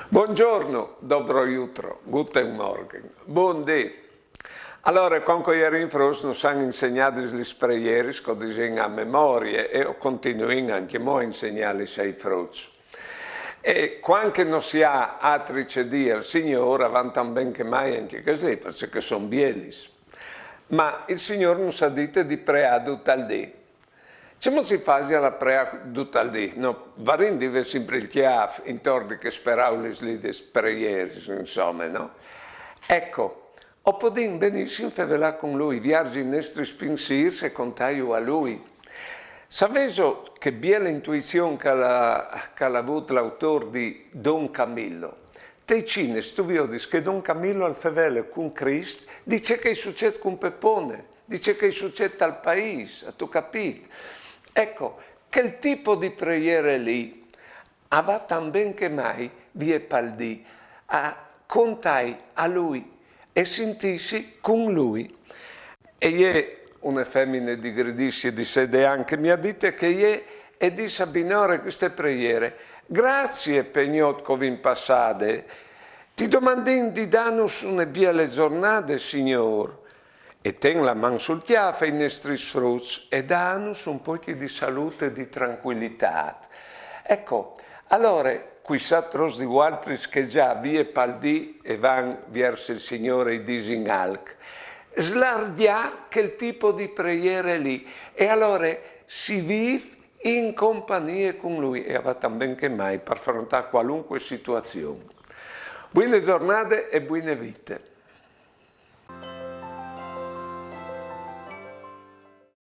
Buongiorno, dobro jutro, guten Morgen, buondì. Allora, quando ieri in Frus non hanno insegnato le preghiere, che dicono a memoria, e continuano anche a insegnare ai Frus. E quando non si ha altri cedi al Signore, avanti ben che mai anche così, perché sono bielis. Ma il Signore non sa dite di pregare tutto il dì. Come si fa alla preghiera tutto il dì? No, varin deve sempre il chiaf, intorno che speravo le preghiere, insomma, no? Ecco, o possiamo benissimo fare con lui, viaggi i nostri pensieri e contaio a lui. Sapevo che bella intuizione che ha avuto l'autore di Don Camillo. Te cine studiò che Don Camillo al favele con Cristo dice che succede con Peppone, dice che succede al paese, tu capito? Ecco, quel tipo di preghiera lì aveva tamben che mai vie paldì a contai a lui e sentissi con lui. E io, una femmina di gradisci di sede anche, mi ha detto che io e di sabinore queste preghiere. Grazie pegnot covin passate, ti domandin di danus una biele giornate, Signor. E ten la man sul chiaffo i nostri frutti e danus un po' di salute e di tranquillità. Ecco, allora, qui satros di altri che già vie paldì e van verso il Signore e disingalc, slardia quel tipo di preghiere lì e allora si vive in compagnia con Lui e va ben che mai per affrontare qualunque situazione. Buone giornate e buone vite.